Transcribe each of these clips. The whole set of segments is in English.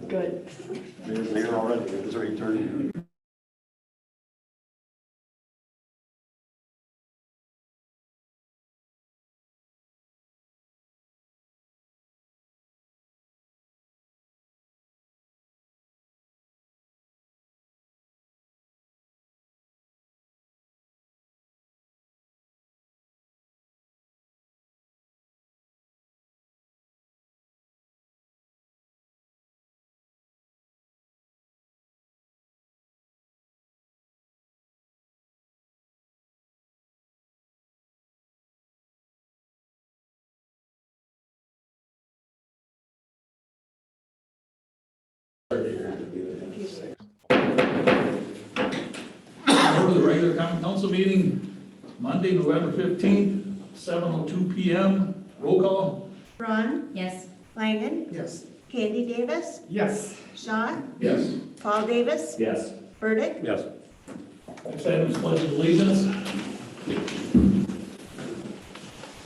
Good. Mayor's here already, it's already turned. Go to the regular common council meeting, Monday, November 15th, 7:02 PM. Roll call. Braun, Yes. Langen, Yes. Candy Davis, Yes. Shaw, Yes. Paul Davis, Yes. Burdick. Yes. Next item is pledge of allegiance.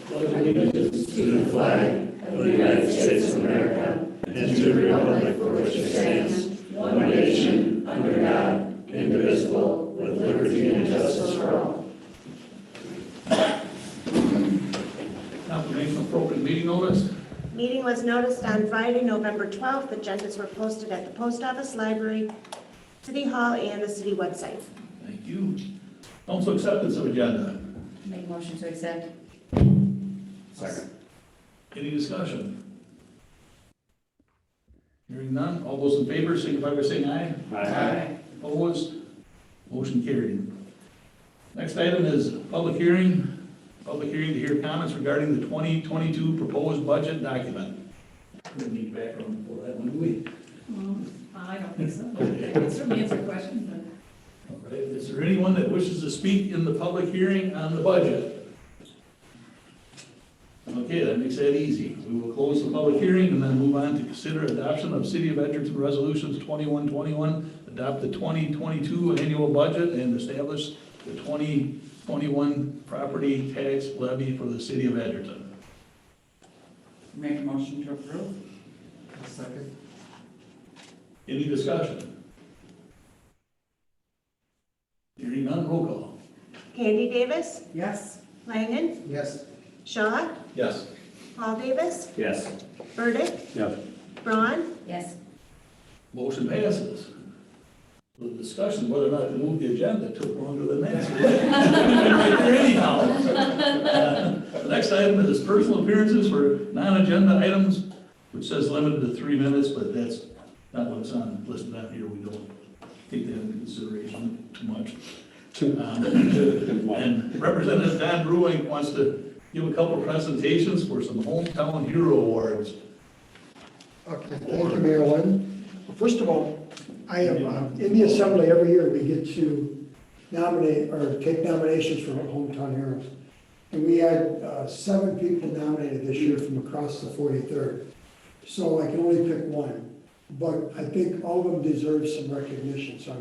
Pledge of allegiance to the flag of the United States of America and to the republic for which it stands, one nation, under God, indivisible, with liberty and justice for all. Confirmation of appropriate meeting notice. Meeting was noticed on Friday, November 12th. Agendas were posted at the post office, library, city hall, and the city website. Thank you. Council acceptance of agenda. Make motion to accept. Second. Any discussion? Hearing none, all those in favor signify by saying aye. Aye. Opposed? Motion carried. Next item is public hearing. Public hearing to hear comments regarding the 2022 proposed budget document. We don't need background for that one, do we? I don't think so. I can certainly answer questions, All right, is there anyone that wishes to speak in the public hearing on the budget? Okay, that makes that easy. We will close the public hearing and then move on to consider adoption of City of Edgerton Resolutions 2121, adopt the 2022 annual budget and establish the 2021 property tax levy for the City of Edgerton. Make a motion to approve. Second. Any discussion? Hearing none, roll call. Candy Davis, Yes. Langen, Yes. Shaw, Yes. Paul Davis, Yes. Burdick, Yes. Braun, yes. Motion passes. The discussion whether or not to move the agenda took longer than that. Right there anyhow. The next item is personal appearances for non-agenda items, which says limited to 3 minutes, but that's not what's on, listed on here. We don't take that into consideration too much. And Representative Don Brewing wants to give a couple of presentations for some Hometown Hero Awards. Okay, thank you, Mayor Lynn. Well, first of all, I am, in the assembly every year, we get to nominate or take nominations for Hometown Heroes. And we had 7 people nominated this year from across the 43rd. So I can only pick one. But I think all of them deserve some recognition. So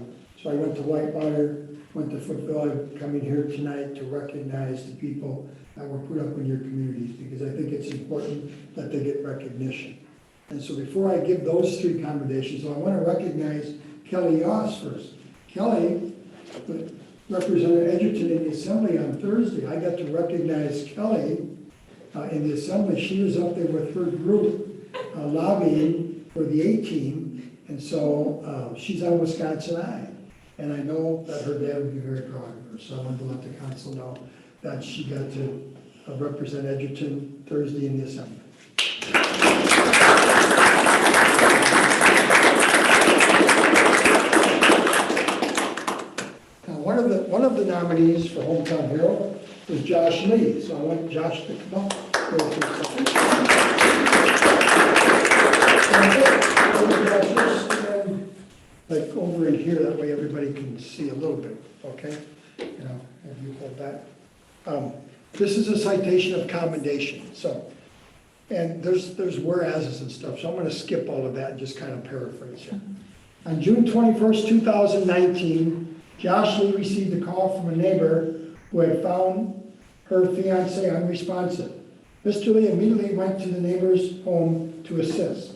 I went to Whitewater, went to Foothill. I'm coming here tonight to recognize the people that were put up in your communities, because I think it's important that they get recognition. And so before I give those 3 commendations, I want to recognize Kelly Yoss first. Kelly represented Edgerton in the assembly on Thursday. I got to recognize Kelly in the assembly. She was up there with her group lobbying for the A-team, and so she's on Wisconsin Eye. And I know that her dad would be very proud of her, so I wanted to let the council know that she got to represent Edgerton Thursday in the assembly. One of the nominees for Hometown Hero was Josh Lee, so I want Josh to come up. Like over in here, that way everybody can see a little bit, okay? You know, if you hold that. This is a citation of commendation, so, and there's whereases and stuff, so I'm gonna skip all of that and just kind of paraphrase here. On June 21st, 2019, Josh Lee received a call from a neighbor who had found her fiance unresponsive. Mr. Lee immediately went to the neighbor's home to assist.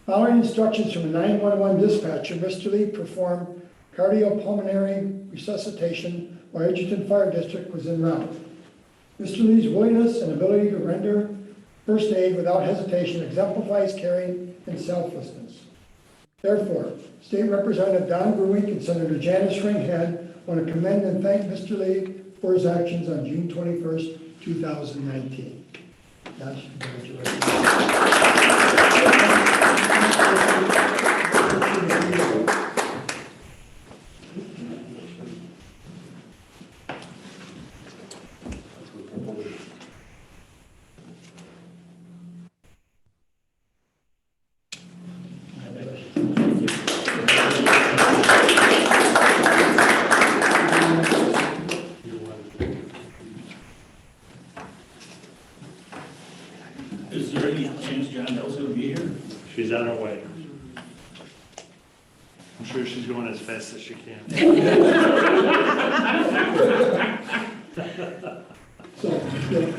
Following instructions from a 911 dispatcher, Mr. Lee performed cardiopulmonary resuscitation while Edgerton Fire District was en route. Mr. Lee's willingness and ability to render first aid without hesitation exemplifies caring and selflessness. Therefore, State Representative Don Gruink and Senator Janice Ringhead want to commend and thank Mr. Lee for his actions on June 21st, 2019. Josh, congratulations. Is there any chance Janelle's gonna be here? She's on her way. I'm sure she's going as fast as she can.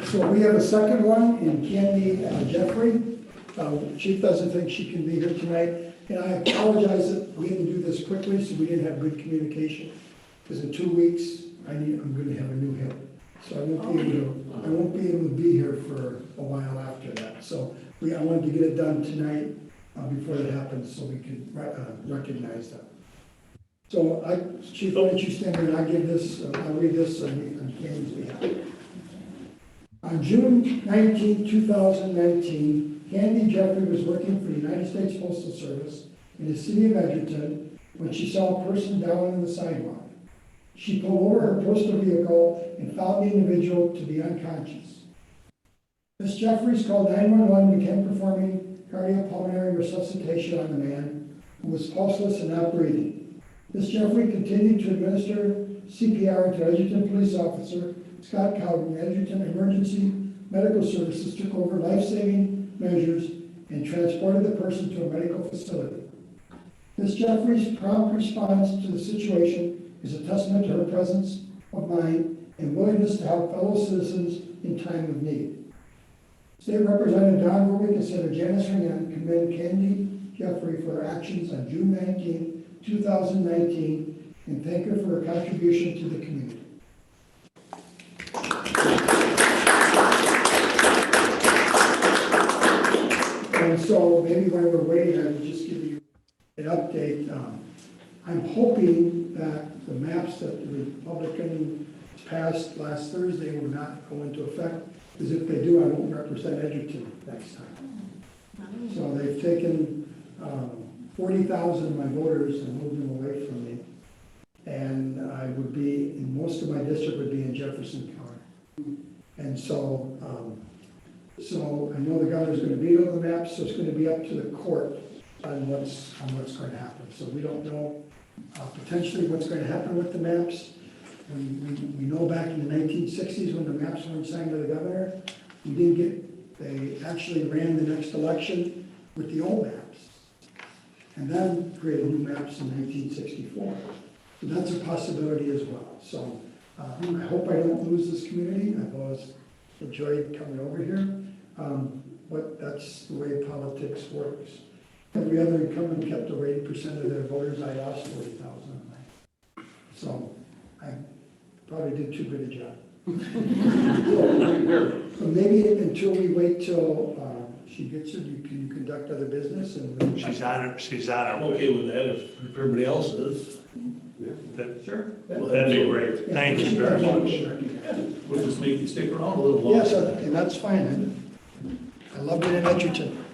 So we have a second one in Candy Jeffrey. Chief doesn't think she can be here tonight, and I apologize that we had to do this quickly, so we didn't have good communication. Because in 2 weeks, I'm going to have a new hip, so I won't be able to be here for a while after that. So I wanted to get it done tonight before that happens, so we could recognize that. So Chief, why don't you stand there and I'll read this on Candy's behalf. On June 19, 2019, Candy Jeffrey was working for the United States Postal Service in the city of Edgerton when she saw a person down on the sidewalk. She pulled over her postal vehicle and found the individual to be unconscious. Ms. Jeffries called 911 and began performing cardiopulmonary resuscitation on the man who was pulseless and not breathing. Ms. Jeffrey continued to administer CPR until Edgerton police officer Scott Cowden, Edgerton Emergency Medical Services, took over life-saving measures and transported the person to a medical facility. Ms. Jeffries' prompt response to the situation is a testament to her presence of mind and willingness to help fellow citizens in time of need. State Representative Don Gruink and Senator Janice Ringhead commend Candy Jeffrey for her actions on June 19, 2019, and thank her for her contribution to the community. And so maybe while we're waiting, I will just give you an update. I'm hoping that the maps that the Republicans passed last Thursday will not go into effect, because if they do, I won't represent Edgerton next time. So they've taken 40,000 of my voters and moved them away from me. And I would be, most of my district would be in Jefferson County. And so, I know the governor's going to veto the maps, so it's going to be up to the court on what's going to happen. So we don't know potentially what's going to happen with the maps. We know back in the 1960s when the maps weren't signed by the governor, they actually ran the next election with the old maps. And then created new maps in 1964. So that's a possibility as well. So I hope I don't lose this community. I've always enjoyed coming over here. But that's the way politics works. Every other incumbent kept over 80% of their voters. I lost 40,000 of mine. So I probably did too good a job. So maybe until we wait till she gets it, can you conduct other business? And She's on I'm her way. okay with that if everybody else is. Sure. That'd be great. Thank you very much. We'll just make you stick around a little longer. Yes, and that's fine. I love it in Edgerton.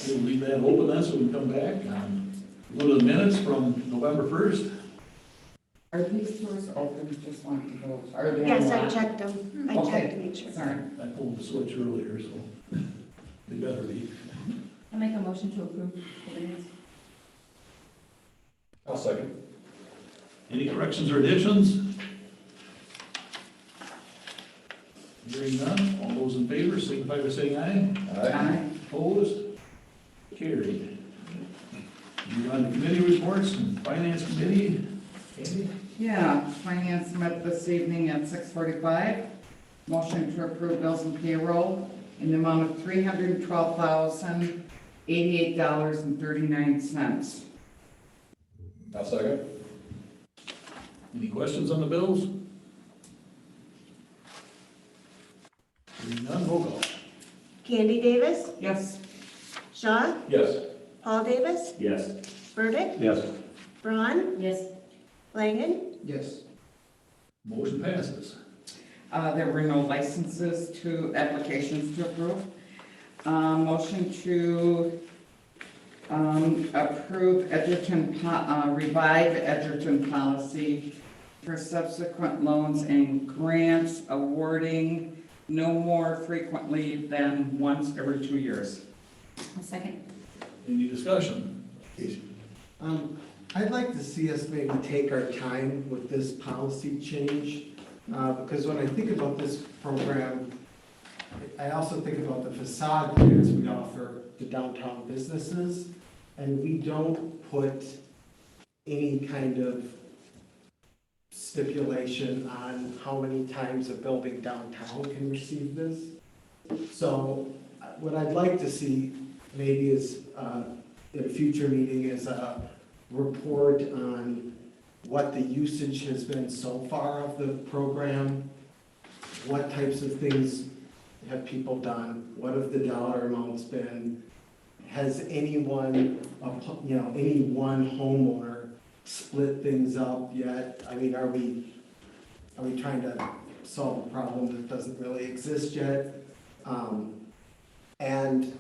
We'll leave that open then, so we can come back. Go to the minutes from November 1st. Are these doors open? Just want to go. Are they? Yes, I unlocked? checked them. I Okay. checked to make sure. Sorry. I pulled the switch earlier, so they better be. I make a motion to approve the minutes. I'll second. Any corrections or additions? Hearing none, all those in favor signify by saying aye. Aye. Opposed? Carried. Move on to committee reports and finance committee. Candy? Yeah, finance met this evening at 6:45. Motion to approve bills and payroll in the amount of $88.39. I'll second. Any questions on the bills? Hearing none, roll call. Candy Davis, Yes. Shaw, Yes. Paul Davis, Yes. Burdick, Yes. Braun, Yes. Langen, Yes. Motion passes. There were no applications to approve. Motion to approve revive Edgerton policy for subsequent loans and grants awarding no more frequently than once every 2 years. A second. Any discussion? I'd like to see us maybe take our time with this policy change, because when I think about this program, I also think about the facade grants we offer to downtown businesses, and we don't put any kind of stipulation on how many times a building downtown can receive this. So what I'd like to see maybe is, in a future meeting, is a report on what the usage has been so far of the program, what types of things have people done, what have the dollar amounts been, has anyone, any one homeowner split things up yet? I mean, are we trying to solve a problem that doesn't really exist yet? And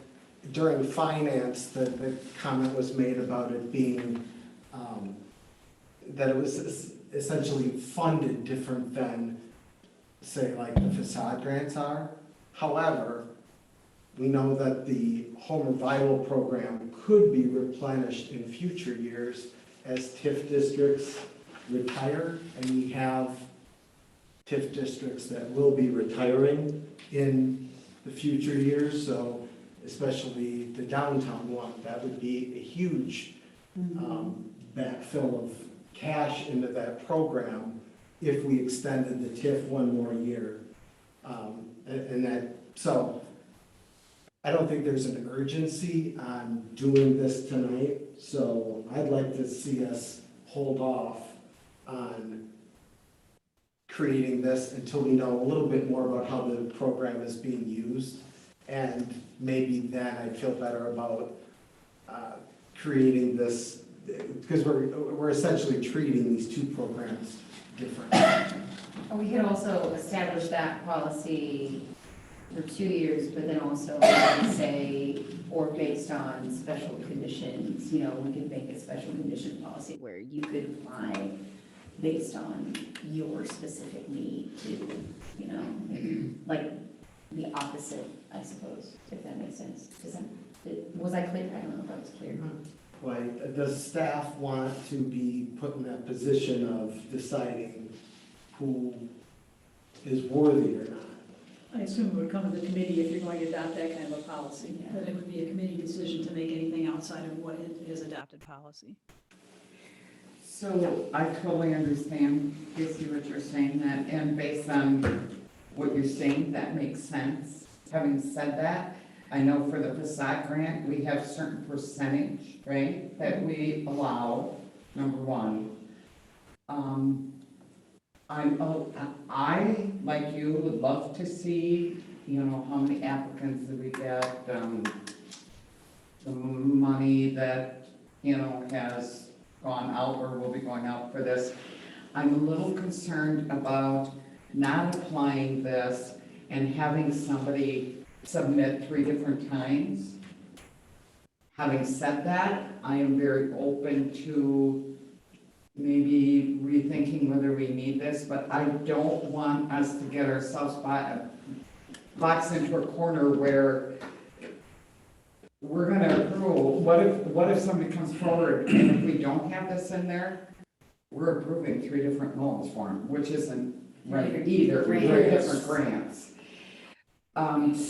during finance, the comment was made about it being, that it was essentially funded different than, say, like the facade grants are. However, we know that the home revival program could be replenished in future years as TIF districts retire, and we have TIF districts that will be retiring in the future years, so especially the downtown one, that would be a huge backfill of cash into that program if we extended the TIF one more year. So I don't think there's an urgency on doing this tonight, so I'd like to see us hold off on creating this until we know a little bit more about how the program is being used. And maybe then I'd feel better about creating this, because we're essentially treating these two programs different. We could also establish that policy for 2 years, but then also say, or based on special conditions, we could make a special condition policy where you could apply based on your specific need to, maybe like the opposite, I suppose, if that makes sense. Was I clear? I don't know if I was clear. Like, does staff want to be put in that position of deciding who is worthy or not? I assume it would come to the committee if you're going to adopt that kind of a policy, that it would be a committee decision to make anything outside of what is adopted policy. So I totally understand, Casey, what you're saying, that, and based on what you're saying, that makes sense. Having said that, I know for the facade grant, we have certain percentage, right, that we allow, number one. I, like you, would love to see, how many applicants that we get, the money that, has gone out or will be going out for this. I'm a little concerned about not applying this and having somebody submit 3 different times. Having said that, I am very open to maybe rethinking whether we need this, but I don't want us to get ourselves boxed into a corner where we're gonna approve. What if somebody comes forward and if we don't have this in there, we're approving 3 different loans for them, which isn't right either. We're different grants.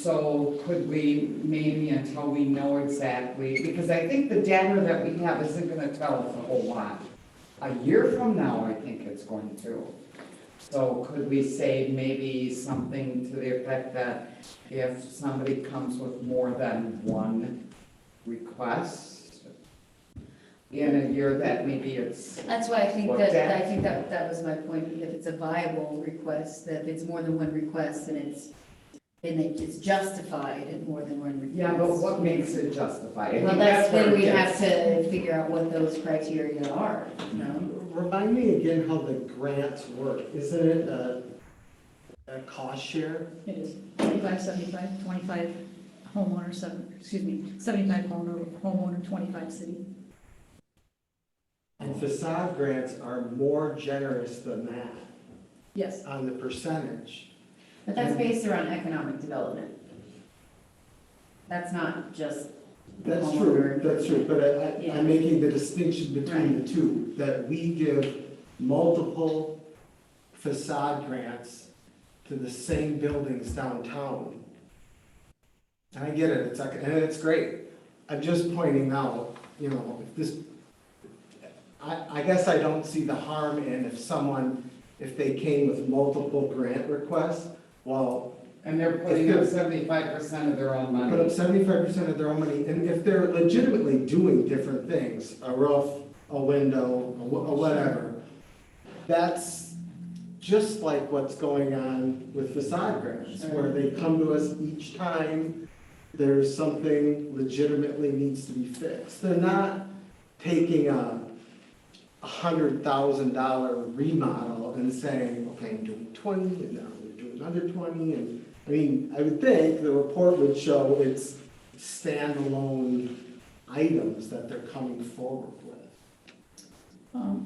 So could we maybe, until we know exactly, because I think the data that we have isn't gonna tell us a whole lot. A year from now, I think it's going to. So could we say maybe something to the effect that if somebody comes with more than one request in a year that maybe it's, That's why I think Well, that, that- I think that was my point, if it's a viable request, that if it's more than one request, and it's justified in more than one request. yeah, but what makes it justified? I Well, think that's where when it we have gets- to figure out what those criteria are, you know? Remind me again how the grants work. Isn't it a cost share? It is 25, 75, 25 homeowner, 75 homeowner, 25 city. And facade grants are more generous than that Yes. on the percentage. But that's based around economic development. That's not just That's homeowner. true, but Yeah. I'm making the distinction between the two, that we give multiple facade grants to the same buildings downtown. And I get it, and it's great. I'm just pointing out, you know, if this, I guess I don't see the harm in if they came with multiple grant requests, well, And they're putting up 75% of their own money. put up 75% of their own money, and if they're legitimately doing different things, a roof, a window, a whatever, that's just like what's going on with facade grants, where they come to us each time there's something legitimately needs to be fixed. They're not taking a $100,000 remodel and saying, okay, I'm doing 20, and now we're doing another 20, and I mean, I would think the report would show it's standalone items that they're coming forward with.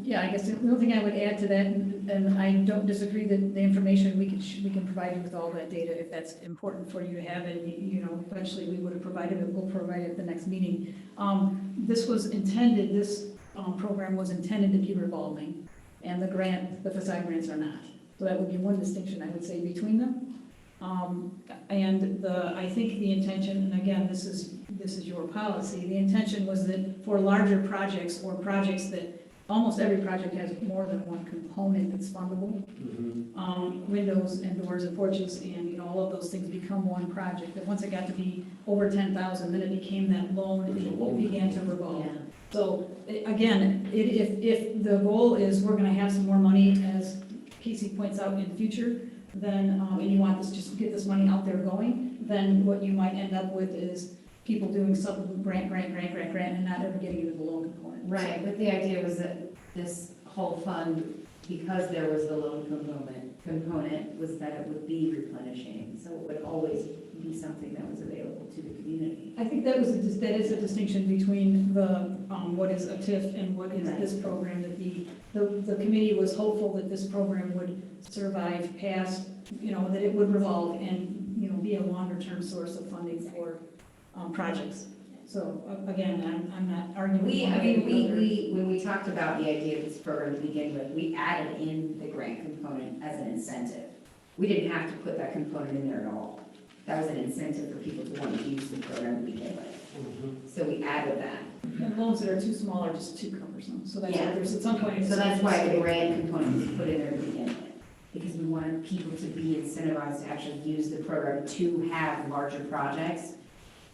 Yeah, I guess the only thing I would add to that, and I don't disagree that the information, we can provide you with all that data if that's important for you to have, and, you know, eventually we would have provided it, we'll provide it at the next meeting. This program was intended to be revolving, and the facade grants are not. So that would be one distinction I would say between them. I think the intention, and again, this is your policy, the intention was that for larger projects or projects that, almost every project has more than one component that's fundable. Windows and doors and porches and, you know, all of those things become one project. But once it got to be over 10,000, then it became that loan, it began to revolve. Yeah. So, again, if the goal is we're gonna have some more money, as Casey points out, in the future, then, and you want this, just get this money out there going, then what you might end up with is people doing some grant, and not ever getting into the loan component. Right, but the idea was that this whole fund, because there was the loan component, was that it would be replenishing, so it would always be something that was available to the community. I think that is a distinction between the, what is a TIF and what is this program, that the committee was hopeful that this program would survive past, you know, that it would revolve and, you know, be a longer-term source of funding for projects. So, again, I'm not arguing. When we talked about the idea of this program to begin with, we added in the grant component as an incentive. We didn't have to put that component in there at all. That was an incentive for people to want to use the program to begin with. So we added that. And loans that are too small are just too cumbersome, so that's why Yeah. there's, at some point. So that's why the grant component was put in there to begin with. Because we wanted people to be incentivized to actually use the program to have larger projects,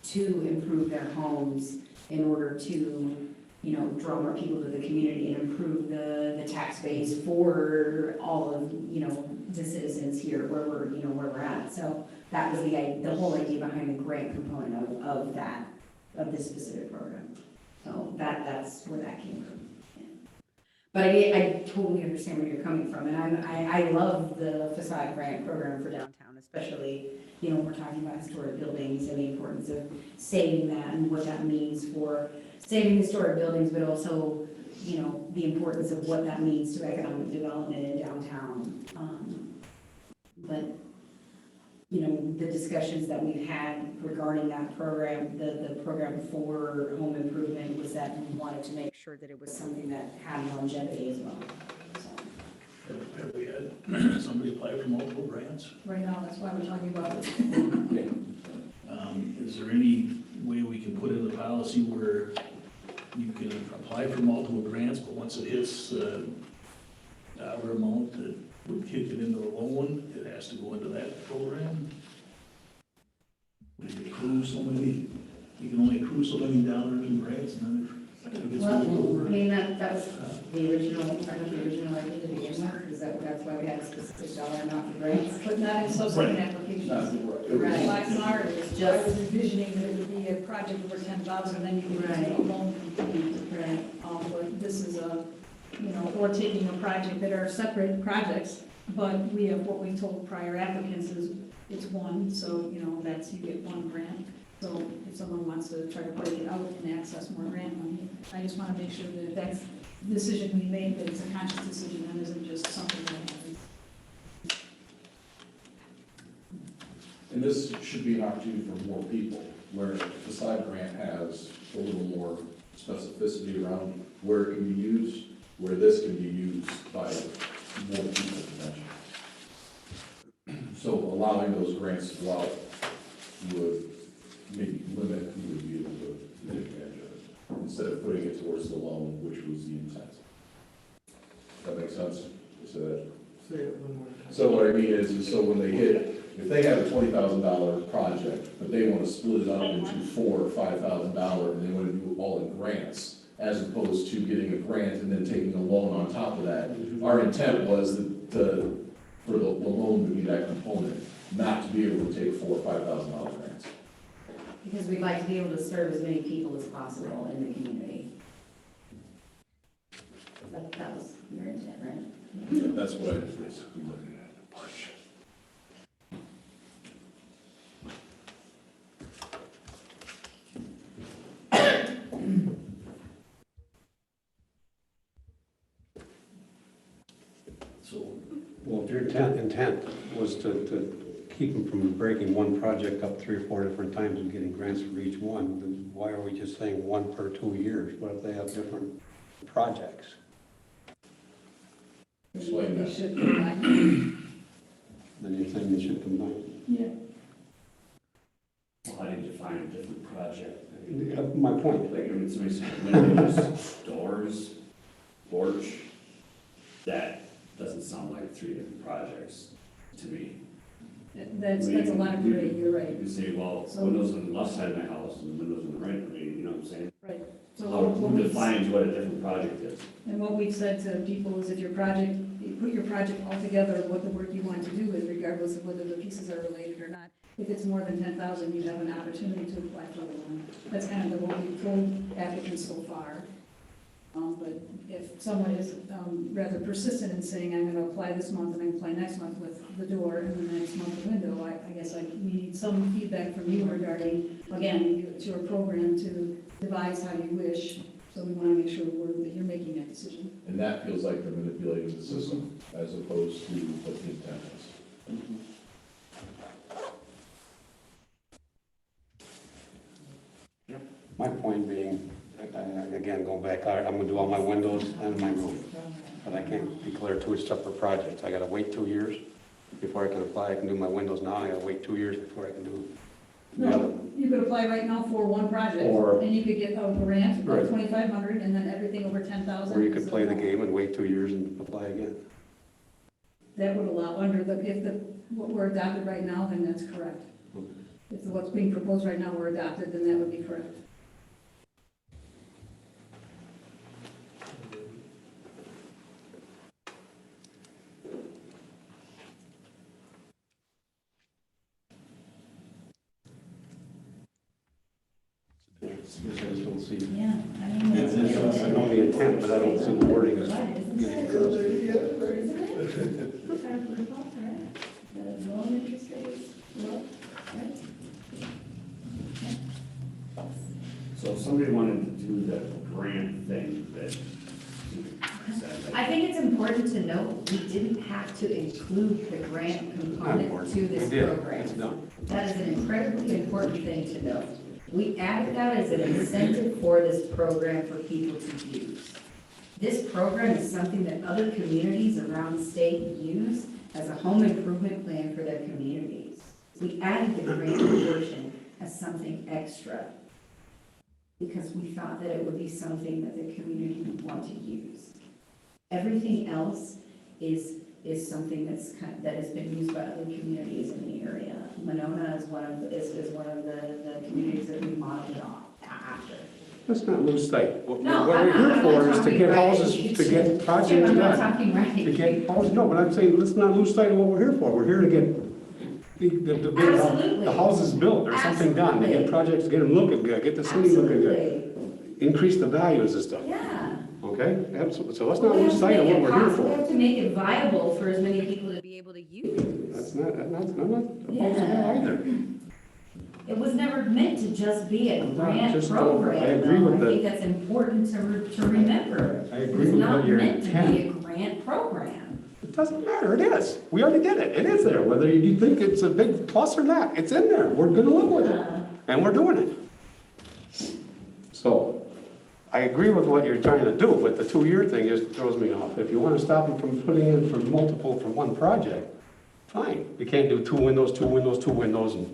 to improve their homes in order to, you know, draw more people to the community and improve the tax base for all of, you know, the citizens here where we're at. So that was the whole idea behind the grant component of this specific program. So that's where that came from. Yeah. But I totally understand where you're coming from, and I love the facade grant program for downtown, especially, you know, when we're talking about historic buildings and the importance of saving that and what that means for saving historic buildings, but also, you know, the importance of what that means to economic development in downtown. But, you know, the discussions that we've had regarding that program, the program for home improvement, was that we wanted to make sure that it was something that had longevity as well. So. Have we had somebody apply for multiple grants? Right now, that's why we're talking about it. Is there any way we can put in the policy where you can apply for multiple grants, but once it hits dollar amount that would kick it into the loan, it has to go into that program? We approve so many, you can only accrue so many dollars in grants, and then it gets Well, rolled I over. mean, that was the original, part of the original idea to begin with, is that's why we had a specific dollar amount for grants. But not in subsequent Right. applications. Right. Like Mars, I Just- was envisioning that it would be a project over 10,000, then you could use Right. a loan component. Right. But this is a, you know, or taking a project that are separate projects, but we have, what we told prior applicants is it's one, so, you know, that's, you get one grant. So if someone wants to try to break it out and access more grant money, I just want to make sure that that's the decision we made, that it's a conscious decision and isn't just something that happens. And this should be an opportunity for more people, where the side grant has a little more specificity around where it can be used, where this can be used by more people potentially. So allowing those grants to go out would maybe limit who would be able to take advantage of it, instead of putting it towards the loan, which was the intent. That makes sense? So that Say it one more time. so what I mean is so when they hit, if they have a $20,000 project, but they want to split it up into $4,000 or $5,000, and they want to do it all in grants, as opposed to getting a grant and then taking a loan on top of that. Our intent was for the loan to be that component, not to be able to take $4,000 or $5,000 grants. Because we'd like to be able to serve as many people as possible in the community. That was your intent, right? That's what I was basically looking at. So, Well, if your intent was to keep them from breaking one project up 3 or 4 different times and getting grants for each one, then why are we just saying one per 2 years? What if they have different projects? Explain that. We should combine. Then you're saying they should combine. Yeah. Well, how do you define a different project? My point. Like, I mean, somebody said windows, doors, porch, that doesn't sound like 3 different projects to me. That's a lot of gray, you're You right. can say, well, So- windows on the left side of my house and windows on the right, I mean, you know what I'm saying? Right. So How, what who we- defines what a different project is? And what we've said to people is if your project, you put your project all together, what the work you want to do is regardless of whether the pieces are related or not. If it's more than 10,000, you have an opportunity to apply for the loan. That's kind of what we've told applicants so far. But if someone is rather persistent in saying, I'm going to apply this month and I apply next month with the door and the next month the window, I guess we need some feedback from you regarding, again, it's your program to devise how you wish. So we want to make sure that you're making that decision. And that feels like they're manipulating the system as opposed to what the intent is. My point being, again, going back, all right, I'm gonna do all my windows and my roof, but I can't declare 2 separate projects. I gotta wait 2 years before I can apply. I can do my windows now, I gotta wait 2 years before I can do the other. No, you could apply right now for one project, Or- and you could get a grant Right. of 2,500, and then everything over 10,000. Or you could is a play the loan. game and wait 2 years and apply again. That would allow, what we're adopted right now, then that's correct. If what's being proposed right now were adopted, then that would be correct. I just don't see. Yeah, I I know the intent, but I don't see the wording as getting across. So if somebody wanted to do the grant thing that. I think it's important to note, we didn't have to include the grant component to this We did. program. It's done. That is an incredibly important thing to note. We added that as an incentive for this program for people to use. This program is something that other communities around the state use as a home improvement plan for their communities. We added the grant portion as something extra because we thought that it would be something that the community would want to use. Everything else is something that has been used by other communities in the area. Monona is one of, is one of the communities that we modeled off after. Let's not lose sight. What No, what I'm we're not- here I'm for not is to talking get right. houses, to get projects Jim, I'm not done. talking right. To get houses, no, but I'm saying, let's not lose sight of what we're here for. We're here to get Absolutely. the houses built or something done, to get Absolutely. projects, get them looking good, get the city looking good. Absolutely, Increase the values and stuff, yeah. okay? Absolutely. So let's We not have lose to sight of make what it we're here possible. We for. have to make it viable for as many people to be able to use. I'm not opposed to that Yeah. either. It was never meant to just be a I'm not grant just- program, I agree though. with I the- think that's important to remember. I agree with what It's not your meant to be intent. a grant program. It doesn't matter, it is. We already did it. It is there, whether you think it's a big plus or not. It's in there. We're gonna live with it, and we're doing it. So, I agree with what you're trying to do, but the 2-year thing just throws me off. If you wanna stop them from putting in for multiple for one project, fine. You can't do 2 windows, 2 windows, 2 windows, and,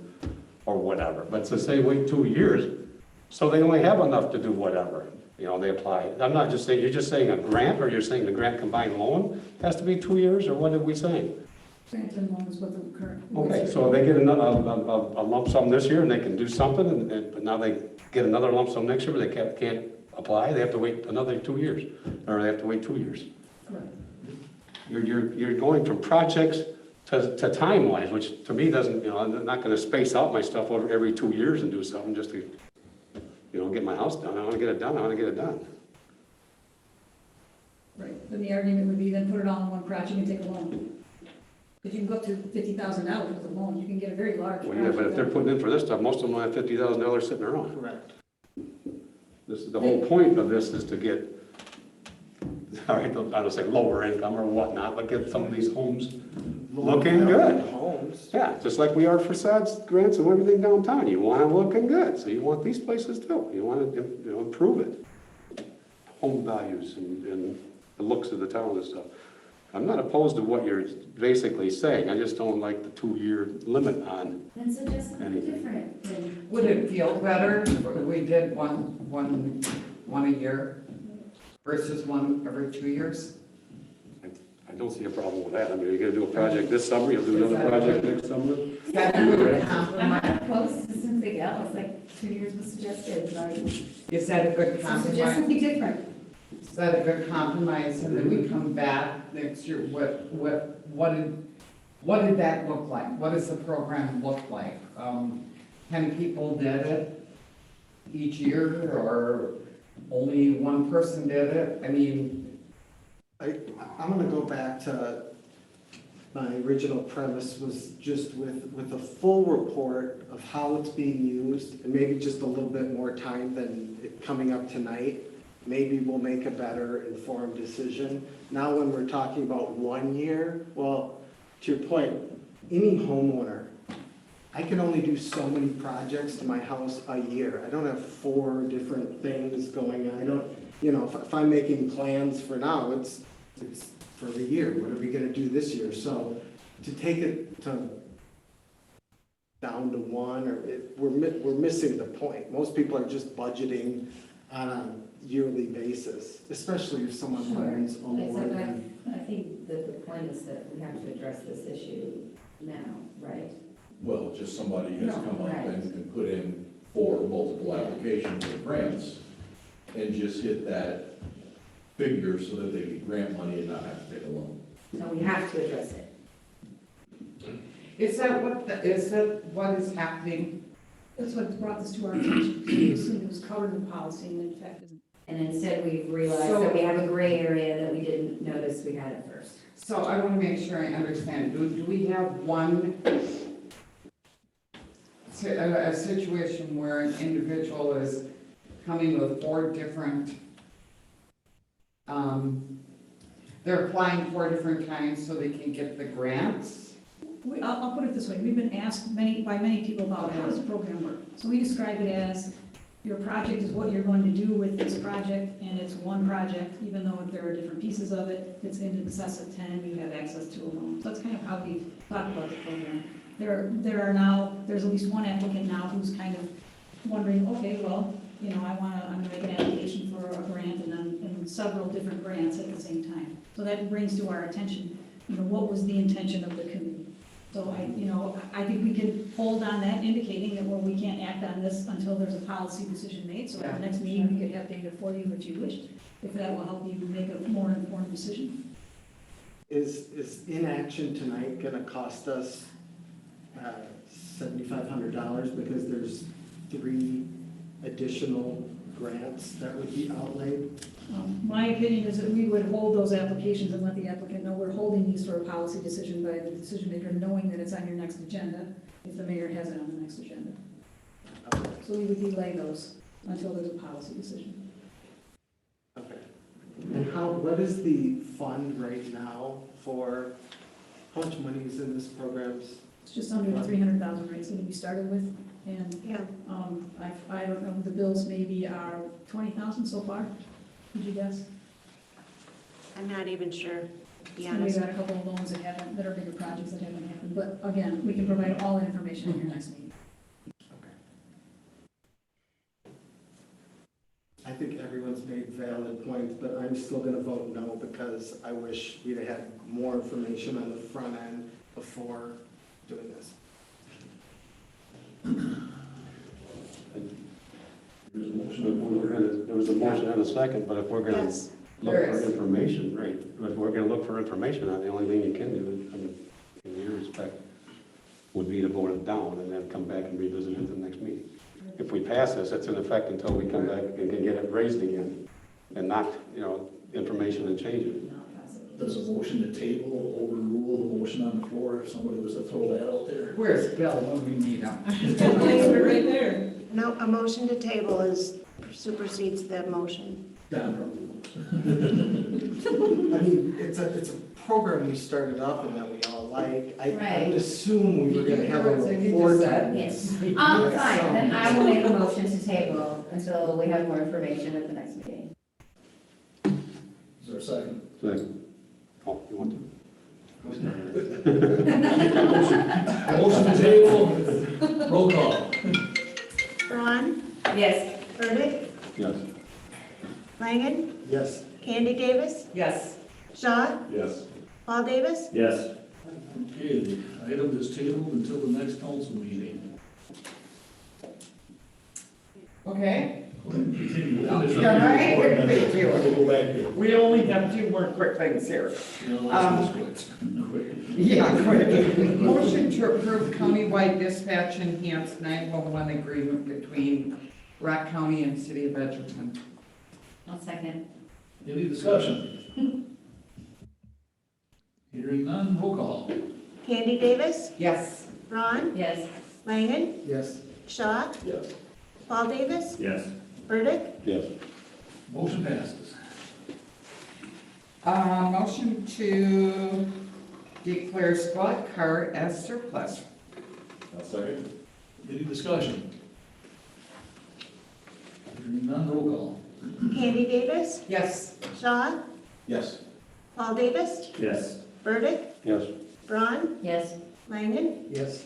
or whatever. But to say wait 2 years, so they only have enough to do whatever, you know, they apply. I'm not just saying, you're just saying a grant, or you're saying the grant combined loan has to be 2 years, or what are we saying? Grant and loan is what the current. Okay, so they get a lump sum this year, and they can do something, but now they get another lump sum next year, but they can't apply, they have to wait another 2 years, or they have to wait 2 years. Correct. You're going from projects to timelines, which to me doesn't, you know, I'm not gonna space out my stuff over every 2 years and do something just to, you know, get my house done. I wanna get it done, I wanna get it done. Right, then the argument would be then put it all in one project and take a loan. Because you can go up to $50,000 with a loan, you can get a very large Well, project. yeah, but if they're putting in for this stuff, most of them have $50,000 sitting around. Correct. This is, the whole point of this is to get, all right, I don't say lower income or whatnot, but get some of these homes looking good. Homes. Yeah, just like we are facades, grants and everything downtown, you want them looking good, so you want these places too, you want to, you know, improve it. Home values and the looks of the town and stuff. I'm not opposed to what you're basically saying, I just don't like the 2-year limit on, Then suggest something Anything. different than. Would it feel better if we did one a year versus one every 2 years? I don't see a problem with that. I mean, you're gonna do a project this summer, you'll do another project next summer. That's a good I'm compromise. not opposed to something else, like 2 years was suggested, like, Is that a good so suggest compromise? something different. Is that a good compromise, and then we come back next year, what did that look like? What does the program look like? 10 people did it each year, or only one person did it? I mean, I'm gonna go back to my original premise was just with a full report of how it's being used, and maybe just a little bit more time than it coming up tonight, maybe we'll make a better informed decision. Now, when we're talking about 1 year, well, to your point, any homeowner, I can only do so many projects to my house a year. I don't have 4 different things going on. I don't, you know, if I'm making plans for now, it's for the year. What are we gonna do this year? So to take it to down to 1, or we're missing the point. Most people are just budgeting on a yearly basis, especially if someone owns a more than. I think that the point is that we have to address this issue now, right? Well, just somebody has No, come up right. and put in 4 multiple applications for grants and just hit that figure so that they get grant money and not have to take a loan. So we have to address it. is that what is happening? That's what brought this to our attention, because we assumed it was covered in policy, and in fact, isn't. And instead, we've realized So- that we have a gray area that we didn't notice we had at first. So I want to make sure I understand, do we have a situation where an individual is coming with 4 different, they're applying 4 different times so they can get the grants? I'll put it this way, we've been asked by many people about how does the program work. So we describe it as, your project is what you're going to do with this project, and it's one project, even though if there are different pieces of it, if it's in excess of 10, you have access to a loan. So that's kind of how we thought about the program. There's at least one applicant now who's kind of wondering, okay, well, you know, I'm gonna make an application for a grant and several different grants at the same time. So that brings to our attention, you know, what was the intention of the committee? So I think we can hold on that, indicating that, well, we can't act on this until there's a policy decision made. So at the next meeting, we could have data for you if you wish, if that will help you make a more informed decision. Is inaction tonight gonna cost us $7,500 because there's 3 additional grants that would be outlaid? My opinion is that we would hold those applications and let the applicant know we're holding these for a policy decision by the decision maker, knowing that it's on your next agenda, if the mayor has it on the next agenda. So we would delay those until there's a policy decision. Okay. And what is the fund right now for, how much money is in this program? It's just under the 300,000 rates that we started with, and Yeah. I don't know, the bills maybe are 20,000 so far, would you guess? I'm not even sure, to be And honest. we've got a couple of loans that are bigger projects that haven't happened, but again, we can provide all that information in your next meeting. I think everyone's made valid points, but I'm still gonna vote no because I wish we'd have had more information on the front end before doing this. There was a motion and a second, but if we're gonna Yes. look There for is. information, right, if we're gonna look for information, the only thing you can do, I mean, in your respect, would be to vote it down and then come back and revisit it at the next meeting. If we pass this, it's in effect until we come back and can get it raised again, and not, information and change it. Does a motion to table overrule the motion on the floor if somebody was to throw that out there? Where's Bill when we need him? We're right there. No, a motion to table supersedes the motion. Don, I mean, it's a program we started up and that we all like. I Right. would assume we were gonna have a Everything you report. just said. Yes. Fine, then I will make a motion to table until we have more information at the next meeting. is there a second? Second. Oh, you want to? Motion to table, roll call. Braun, Yes. Burdick, Yes. Langen, Yes. Candy Davis, Yes. Shaw, Yes. Paul Davis. Yes. Okay, the item is tabled until the next council meeting. Okay, Continue. Yeah, right. We'll go back here. we only have 2 more quick things here. Quick. Yeah, quick. Motion to approve countywide dispatch enhanced 911 agreement between Rock County and City of Edgerton. I'll second. Any discussion? Hearing none, roll call. Candy Davis, Yes. Braun, Yes. Langen, Yes. Shaw, Yes. Paul Davis, Yes. Burdick, Yes. Motion passes. Motion to declare squad car as surplus. I'll second. Any discussion? Hearing none, roll call. Candy Davis, Yes. Shaw, Yes. Paul Davis, Yes. Burdick, Yes. Braun, Yes. Langen, Yes.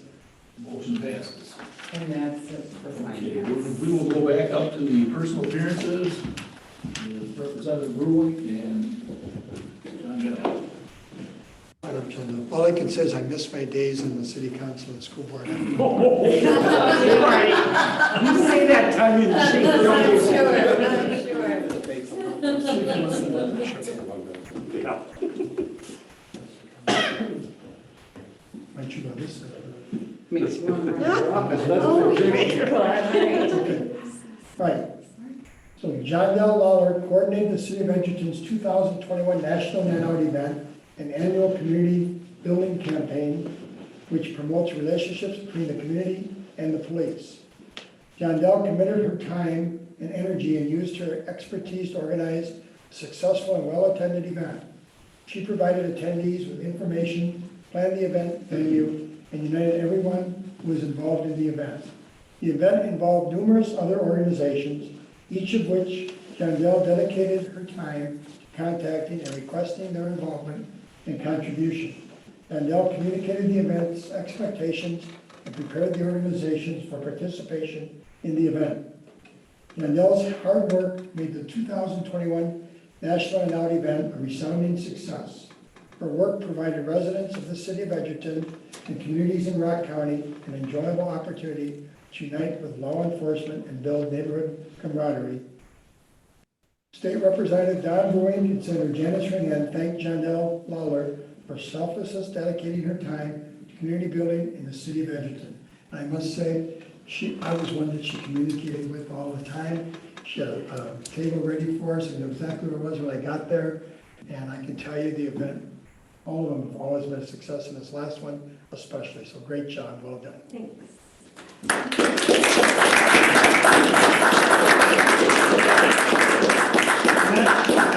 Motion passes. And that's it for Okay, finance. we will go back up to the personal appearances. With Representative Ruick and John Gennell. All I can say is I miss my days in the city council and school board. You say that tongue in cheek. Might you know this? Makes you want to run for office. Right. So John Del Lawler coordinated the City of Edgerton's 2021 National Night Out event, an annual community building campaign which promotes relationships between the community and the police. John Del committed her time and energy and used her expertise to organize a successful and well-attended event. She provided attendees with information, planned the event venue, and united everyone who was involved in the event. The event involved numerous other organizations, each of which John Del dedicated her time to contacting and requesting their involvement and contribution. John Del communicated the event's expectations and prepared the organizations for participation in the event. John Del's hard work made the 2021 National Night Out event a resounding success. Her work provided residents of the city of Edgerton and communities in Rock County an enjoyable opportunity to unite with law enforcement and build neighborhood camaraderie. State Representative Don Bowen and Senator Janice Renan thanked Jondell Lawler for selflessness, dedicating her time to community building in the city of Edgerton. And I must say, I was one that she communicated with all the time. She had a table ready for us, and knew exactly what it was when I got there. And I can tell you the event, all of them have always been a success, and this last one especially. So great job, well done. Thanks.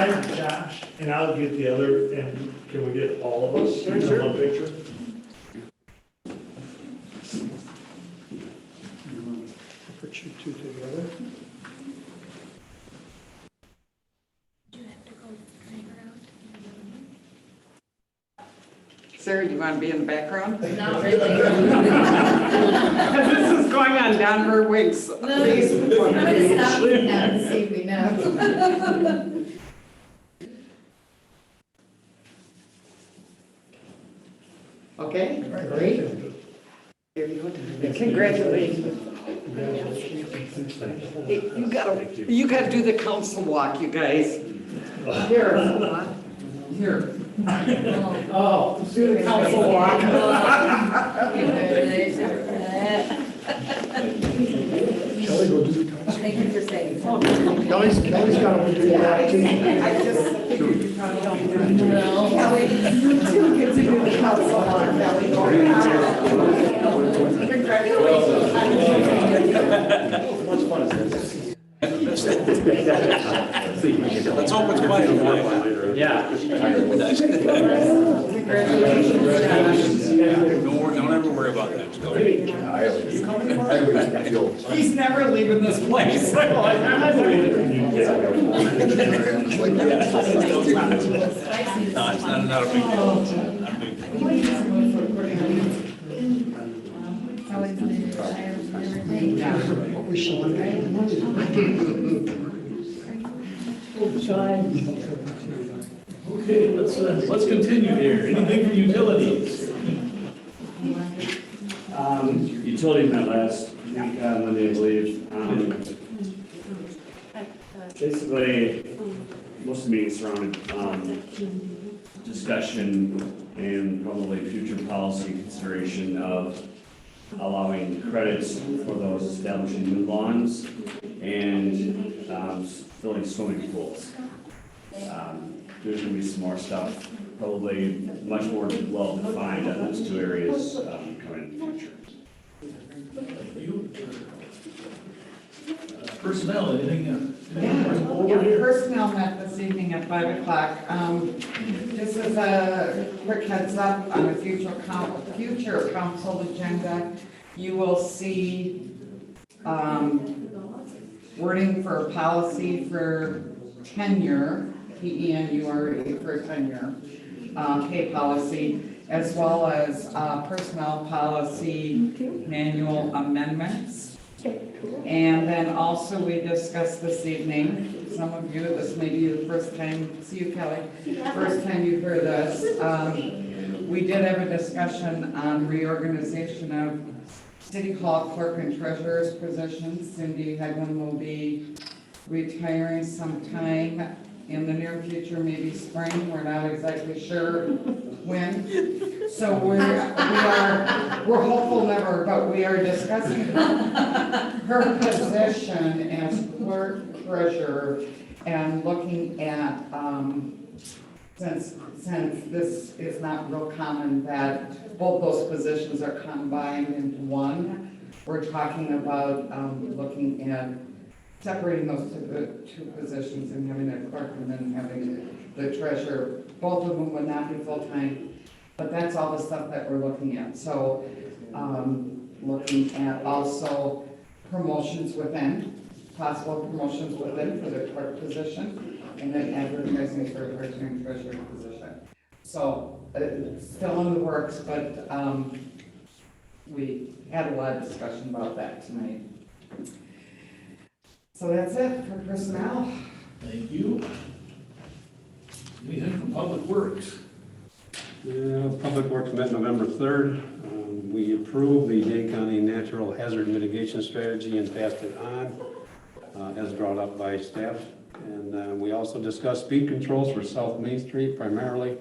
I'm Josh, and I'll get the other, and can we get all of us in one picture? Put you two together. Sarah, you want to be in the background? Not really. This is going on down her wings. I'm gonna stop you now and see if we know. Okay, Right, great. Here you go. Congratulations. Hey, you gotta do the council walk, you guys. Here. Here. Oh, do the council walk. Kelly, go do the council. Thank you for saying. Kelly's got to do that too. I just figured you probably don't do it. No. Kelly, you too get to do the council walk, Kelly. Congratulations. Much fun is this? Let's hope it's quiet. Yeah. Don't ever worry about that. He's never leaving this place. No, it's not a big deal. Not a big deal. What we should do. Okay, let's continue here. Anything from utilities? Utility met last week, Monday, I believe. Basically, most of the meetings surrounded, discussion and probably future policy consideration of allowing credits for those establishing new lawns and, filling swimming pools. There's gonna be some more stuff, probably much more well defined on those two areas, coming in the future. Personnel, anything? Yeah, personnel met this evening at 5 o'clock. This is a quick heads up on a future council agenda. You will see wording for policy for tenure, PENURE for tenure, pay policy, as well as personnel policy manual amendments. And then also we discussed this evening, some of you, this may be the first time, see you Kelly, first time you've heard this. We did have a discussion on reorganization of City Hall clerk and treasurer's positions. Cindy Hegland will be retiring sometime in the near future, maybe spring, we're not exactly sure when. So we're hopeful never, but we are discussing her position as clerk treasurer and looking at, since this is not real common that both those positions are combined into one, we're talking about looking at separating those two positions and having a clerk and then having the treasurer. Both of them would not be full-time, but that's all the stuff that we're looking at. So, looking at also promotions within, possible promotions within for the clerk position, and then advertising for a part-time treasurer position. So, it's still in the works, but we had a lot of discussion about that tonight. So that's it for personnel. Thank you. Anything from Public Works? Public Works met November 3rd. We approved the Dane County Natural Hazard Mitigation Strategy and passed it on as brought up by staff. And we also discussed speed controls for South Main Street, primarily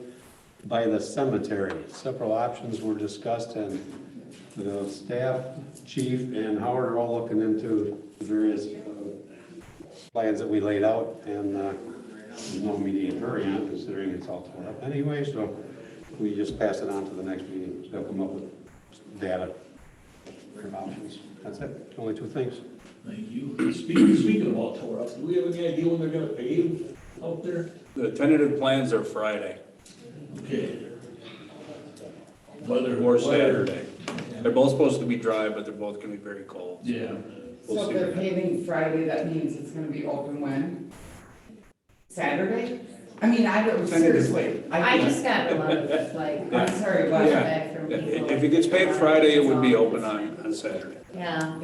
by the cemetery. Several options were discussed, and the staff, chief, and Howard are all looking into the various plans that we laid out, and there's no immediate hurry on it, considering it's all torn up anyway, so we just pass it on to the next meeting. They'll come up with data for options. That's it, only two things. Thank you. Speaking about tore ups, do we have any idea when they're gonna pave out there? The tentative plans are Friday Okay. Weather or Saturday. They're both supposed to be dry, but they're both gonna be very cold. Yeah. We'll So if see. they're paving Friday, that means it's gonna be open when? Saturday? I mean, I don't, seriously. I just got a lot of, like, I'm sorry, watch Yeah. back from people. If it gets paved Friday, it would be open on Saturday. Yeah,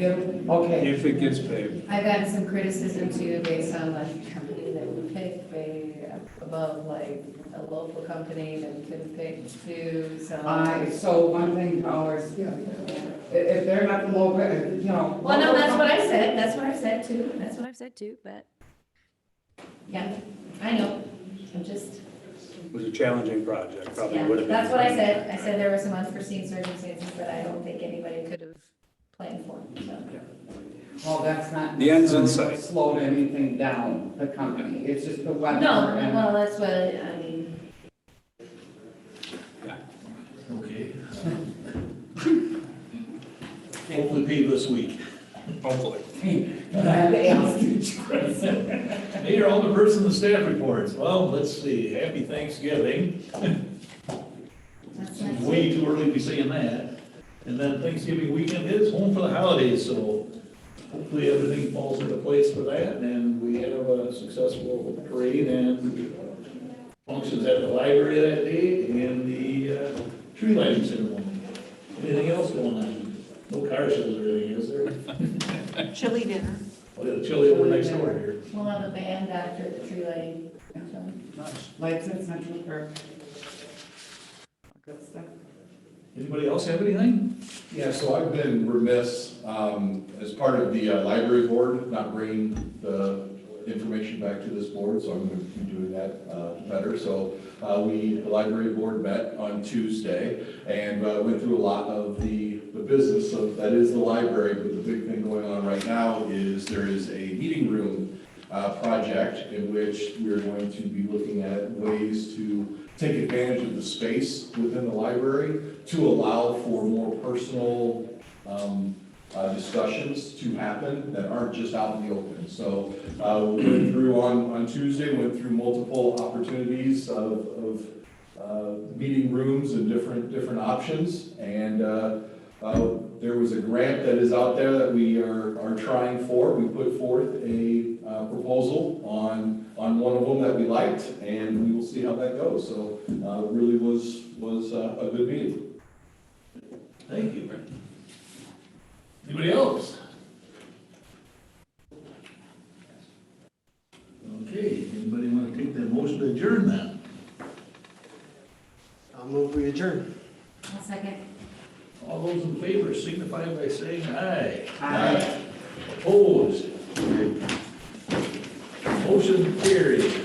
Okay, If it gets paved. I've gotten some criticism too, based on like a company that would pick way above like a local company that we couldn't pick too, so. so one thing, always, if they're not local, you know. Well, no, that's what I said too, but, yeah, I know, I'm just, It was a challenging project, probably yeah, would have been. that's what I said there were some unforeseen circumstances that I don't think anybody could have planned for, so. Well, that's not. The end's in necessarily sight. Slowed anything down, the company, it's just the weather. No, and- well, that's what, I mean, Okay. Hopefully pave this week. Hopefully. I had to ask you, Chris. Mayor, Alderperson, the staff reports. Well, let's see, happy Thanksgiving. that's It's not. way too early to be saying that. And then Thanksgiving weekend is home for the holidays, so hopefully everything falls into place for that, and we have a successful parade and functions at the library that day, and the tree lighting ceremony. Anything else going on? No car shows or anything, is there? Chili dinner. Oh, yeah, the chili over next door here. We'll have a band after the tree lighting, so. Lights at Central Park. Good stuff. Anybody else have anything? Yeah, so I've been remiss, as part of the library board, not bringing the information back to this board, so I'm gonna be doing that better. So the library board met on Tuesday and went through a lot of the business that is the library, but the big thing going on right now is there is a meeting room project in which we're going to be looking at ways to take advantage of the space within the library to allow for more personal discussions to happen that aren't just out in the open. So we went through on Tuesday, went through multiple opportunities of meeting rooms and different options. And there was a grant that is out there that we are trying for. We put forth a proposal on one of them that we liked, and we will see how that goes. So it really was a good meeting. Thank you. Anybody else? Okay, anybody want to take that motion to adjourn then? I'll move we adjourn. I'll second. All those in favor signify by saying aye. Aye. Opposed? Motion carried.